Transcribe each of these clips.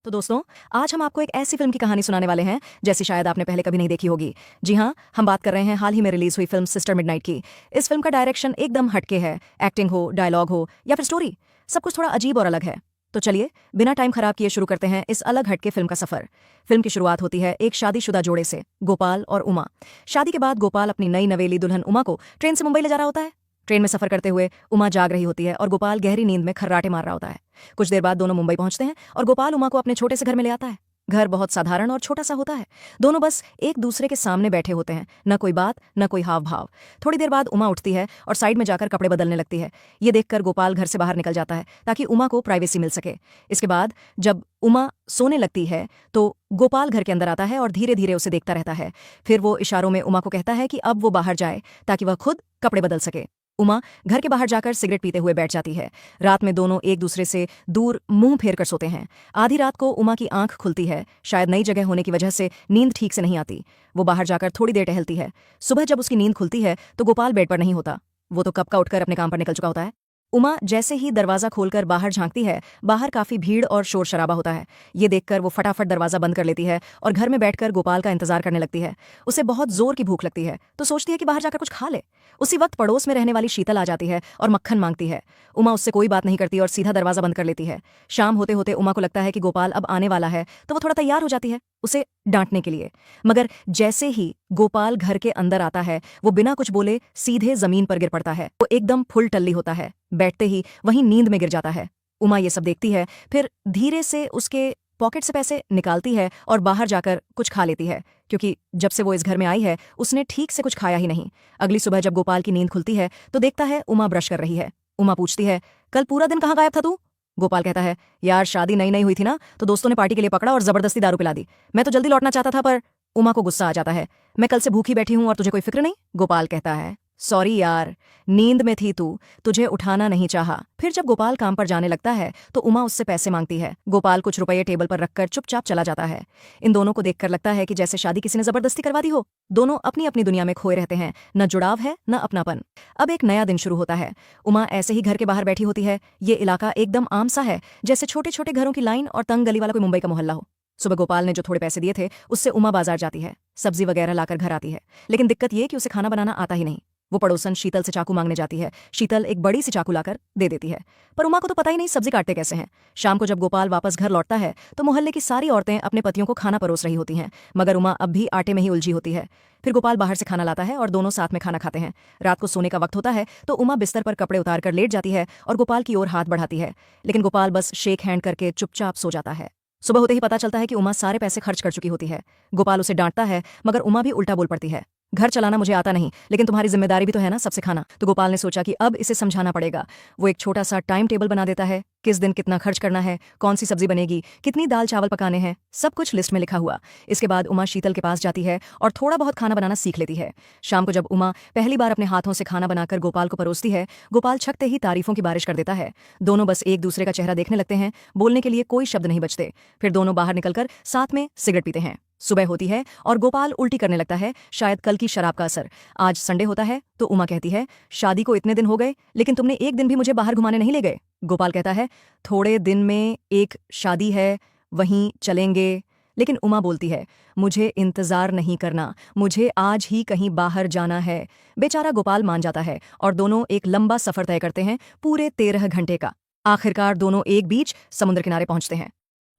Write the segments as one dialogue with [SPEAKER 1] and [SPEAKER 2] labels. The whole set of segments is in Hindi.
[SPEAKER 1] तो दोस्तों, आज हम आपको एक ऐसी फिल्म की कहानी सुनाने वाले हैं जैसी शायद आपने पहले कभी नहीं देखी होगी। जी हाँ, हम बात कर रहे हैं हाल ही में रिलीज हुई फिल्म सिस्टर मिडनाइट की। इस फिल्म का डायरेक्शन एकदम हटके है। एक्टिंग हो, डायलॉग हो या फिर स्टोरी, सब कुछ थोड़ा अजीब और अलग है। तो चलिए बिना टाइम खराब किए शुरू करते हैं इस अलग हटके फिल्म का सफर। फिल्म की शुरुआत होती है एक शादीशुदा जोड़े से, गोपाल और उमा। शादी के बाद गोपाल अपनी नई नवेली दुल्हन उमा को ट्रेन से मुंबई ले जा रहा होता है। ट्रेन में सफर करते हुए उमा जाग रही होती है और गोपाल गहरी नींद में खर्राटे मार रहा होता है। कुछ देर बाद दोनों मुंबई पहुंचते हैं और गोपाल उमा को अपने छोटे से घर में ले आता है। घर बहुत साधारण और छोटा सा होता है। दोनों बस एक दूसरे के सामने बैठे होते हैं, न कोई बात न कोई हाव भाव। थोड़ी देर बाद उमा उठती है और साइड में जाकर कपड़े बदलने लगती है। ये देखकर गोपाल घर से बाहर निकल जाता है ताकि उमा को प्राइवेसी मिल सके। इसके बाद जब उमा सोने लगती है तो गोपाल घर के अंदर आता है और धीरे धीरे उसे देखता रहता है। फिर वो इशारों में उमा को कहता है कि अब वो बाहर जाए ताकि वह खुद कपड़े बदल सके। उमा घर के बाहर जाकर सिगरेट पीते हुए बैठ जाती है। रात में दोनों एक दूसरे से दूर मुंह फेर कर सोते हैं। आधी रात को उमा की आंख खुलती है। शायद नई जगह होने की वजह से नींद ठीक से नहीं आती। वो बाहर जाकर थोड़ी देर टहलती है। सुबह जब उसकी नींद खुलती है तो गोपाल बेड पर नहीं होता। वो तो कब का उठकर अपने काम पर निकल चुका होता है। उमा जैसे ही दरवाजा खोलकर बाहर झांकती है, बाहर काफी भीड़ और शोर शराबा होता है। ये देखकर वो फटाफट दरवाजा बंद कर लेती है और घर में बैठकर गोपाल का इंतजार करने लगती है। उसे बहुत जोर की भूख लगती है तो सोचती है कि बाहर जाकर कुछ खा ले। उसी वक्त पड़ोस में रहने वाली शीतल आ जाती है और मक्खन मांगती है। उमा उससे कोई बात नहीं करती और सीधा दरवाजा बंद कर लेती है। शाम होते होते उमा को लगता है कि गोपाल अब आने वाला है तो वो थोड़ा तैयार हो जाती है उसे डांटने के लिए। मगर जैसे ही गोपाल घर के अंदर आता है वो बिना कुछ बोले सीधे जमीन पर गिर पड़ता है। वो एकदम फुल टल्ली होता है। बैठते ही वहीं नींद में गिर जाता है। उमा ये सब देखती है, फिर धीरे से उसके पॉकेट से पैसे निकालती है और बाहर जाकर कुछ खा लेती है, क्योंकि जब से वो इस घर में आई है उसने ठीक से कुछ खाया ही नहीं। अगली सुबह जब गोपाल की नींद खुलती है तो देखता है उमा ब्रश कर रही है। उमा पूछती है, कल पूरा दिन कहाँ गायब था तू? गोपाल कहता है, यार शादी नई नई हुई थी ना तो दोस्तों ने पार्टी के लिए पकड़ा और जबरदस्ती दारू पिला दी। मैं तो जल्दी लौटना चाहता था पर। उमा को गुस्सा आ जाता है, मैं कल से भूखी बैठी हूं और तुझे कोई फिक्र नहीं? गोपाल कहता है, सॉरी यार, नींद में थी तू, तुझे उठाना नहीं चाहा। फिर जब गोपाल काम पर जाने लगता है तो उमा उससे पैसे मांगती है। गोपाल कुछ रुपये टेबल पर रखकर चुपचाप चला जाता है। इन दोनों को देखकर लगता है कि जैसे शादी किसी ने जबरदस्ती करवा दी हो। दोनों अपनी अपनी दुनिया में खोए रहते हैं, न जुड़ाव है न अपनापन। अब एक नया दिन शुरू होता है। उमा ऐसे ही घर के बाहर बैठी होती है। ये इलाका एकदम आम सा है, जैसे छोटे छोटे घरों की लाइन और तंग गली वाला कोई मुंबई का मोहल्ला हो। सुबह गोपाल ने जो थोड़े पैसे दिए थे उससे उमा बाजार जाती है, सब्जी वगैरह लाकर घर आती है। लेकिन दिक्कत ये कि उसे खाना बनाना आता ही नहीं। वो पड़ोसन शीतल से चाकू मांगने जाती है। शीतल एक बड़ी सी चाकू लाकर दे देती है, पर उमा को तो पता ही नहीं सब्जी काटते कैसे हैं। शाम को जब गोपाल वापस घर लौटता है तो मोहल्ले की सारी औरतें अपने पतियों को खाना परोस रही होती हैं, मगर उमा अब भी आटे में ही उलझी होती है। फिर गोपाल बाहर से खाना लाता है और दोनों साथ में खाना खाते हैं। रात को सोने का वक्त होता है तो उमा बिस्तर पर कपड़े उतार कर लेट जाती है और गोपाल की ओर हाथ बढ़ाती है, लेकिन गोपाल बस शेक हैंड करके चुपचाप सो जाता है। सुबह होते ही पता चलता है कि उमा सारे पैसे खर्च कर चुकी होती है। गोपाल उसे डांटता है, मगर उमा भी उल्टा बोल पड़ती है, घर चलाना मुझे आता नहीं, लेकिन तुम्हारी जिम्मेदारी भी तो है ना सब सिखाना। तो गोपाल ने सोचा कि अब इसे समझाना पड़ेगा। वो एक छोटा सा टाइम टेबल बना देता है, किस दिन कितना खर्च करना है, कौन सी सब्जी बनेगी, कितनी दाल चावल पकाने हैं, सब कुछ लिस्ट में लिखा हुआ। इसके बाद उमा शीतल के पास जाती है और थोड़ा बहुत खाना बनाना सीख लेती है। शाम को जब उमा पहली बार अपने हाथों से खाना बनाकर गोपाल को परोसती है, गोपाल छकते ही तारीफों की बारिश कर देता है। दोनों बस एक दूसरे का चेहरा देखने लगते हैं, बोलने के लिए कोई शब्द नहीं बचते। फिर दोनों बाहर निकलकर साथ में सिगरेट पीते हैं। सुबह होती है और गोपाल उल्टी करने लगता है, शायद कल की शराब का असर। आज संडे होता है तो उमा कहती है, शादी को इतने दिन हो गए लेकिन तुमने एक दिन भी मुझे बाहर घुमाने नहीं ले गए। गोपाल कहता है, थोड़े दिन में एक शादी है, वहीं चलेंगे। लेकिन उमा बोलती है, मुझे इंतजार नहीं करना, मुझे आज ही कहीं बाहर जाना है। बेचारा गोपाल मान जाता है और दोनों एक लंबा सफर तय करते हैं, पूरे 13 घंटे का। आखिरकार दोनों एक बीच समुद्र किनारे पहुंचते हैं।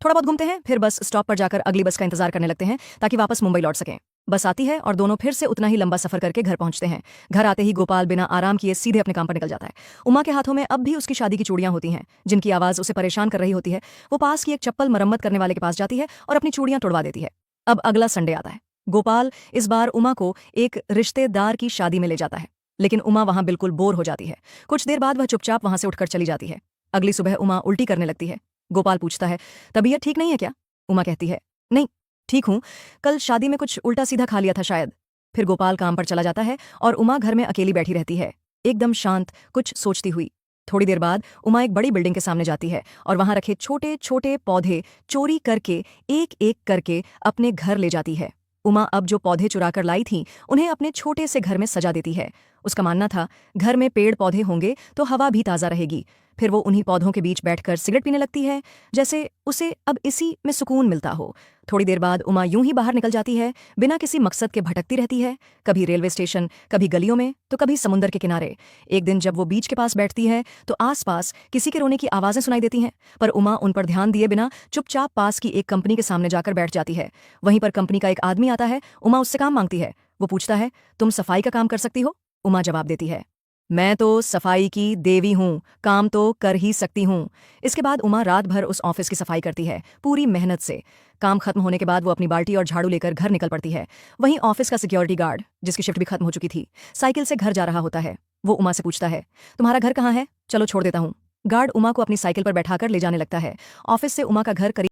[SPEAKER 1] थोड़ा बहुत घूमते हैं, फिर बस स्टॉप पर जाकर अगली बस का इंतजार करने लगते हैं ताकि वापस मुंबई लौट सकें। बस आती है और दोनों फिर से उतना ही लंबा सफर करके घर पहुंचते हैं। घर आते ही गोपाल बिना आराम किए सीधे अपने काम पर निकल जाता है। उमा के हाथों में अब भी उसकी शादी की चूड़ियां होती हैं, जिनकी आवाज उसे परेशान कर रही होती है। वो पास की एक चप्पल मरम्मत करने वाले के पास जाती है और अपनी चूड़ियां तोड़वा देती है। अब अगला संडे आता है। गोपाल इस बार उमा को एक रिश्तेदार की शादी में ले जाता है, लेकिन उमा वहां बिल्कुल बोर हो जाती है। कुछ देर बाद वह चुपचाप वहां से उठकर चली जाती है। अगली सुबह उमा उल्टी करने लगती है। गोपाल पूछता है, तबीयत ठीक नहीं है क्या? उमा कहती है, नहीं ठीक हूं, कल शादी में कुछ उल्टा सीधा खा लिया था शायद। फिर गोपाल काम पर चला जाता है और उमा घर में अकेली बैठी रहती है, एकदम शांत, कुछ सोचती हुई। थोड़ी देर बाद उमा एक बड़ी बिल्डिंग के सामने जाती है और वहां रखे छोटे छोटे पौधे चोरी करके एक एक करके अपने घर ले जाती है। उमा अब जो पौधे चुराकर लाई थीं उन्हें अपने छोटे से घर में सजा देती है। उसका मानना था घर में पेड़ पौधे होंगे तो हवा भी ताज़ा रहेगी। फिर वो उन्हीं पौधों के बीच बैठकर सिगरेट पीने लगती है, जैसे उसे अब इसी में सुकून मिलता हो। थोड़ी देर बाद उमा यूं ही बाहर निकल जाती है, बिना किसी मकसद के भटकती रहती है, कभी रेलवे स्टेशन, कभी गलियों में, तो कभी समुंदर के किनारे। एक दिन जब वो बीच के पास बैठती है तो आसपास किसी के रोने की आवाजें सुनाई देती हैं, पर उमा उन पर ध्यान दिए बिना चुपचाप पास की एक कंपनी के सामने जाकर बैठ जाती है। वहीं पर कंपनी का एक आदमी आता है, उमा उससे काम मांगती है। वो पूछता है, तुम सफाई का काम कर सकती हो? उमा जवाब देती है, मैं तो सफाई की देवी हूँ, काम तो कर ही सकती हूँ। इसके बाद उमा रात भर उस ऑफिस की सफाई करती है, पूरी मेहनत से। काम खत्म होने के बाद वो अपनी बाल्टी और झाड़ू लेकर घर निकल पड़ती है। वहीं ऑफिस का सिक्योरिटी गार्ड, जिसकी शिफ्ट भी खत्म हो चुकी थी, साइकिल से घर जा रहा होता है। वो उमा से पूछता है, तुम्हारा घर कहाँ है? चलो छोड़ देता हूँ। गार्ड उमा को अपनी साइकिल पर बैठाकर ले जाने लगता है। ऑफिस से उमा का घर करीब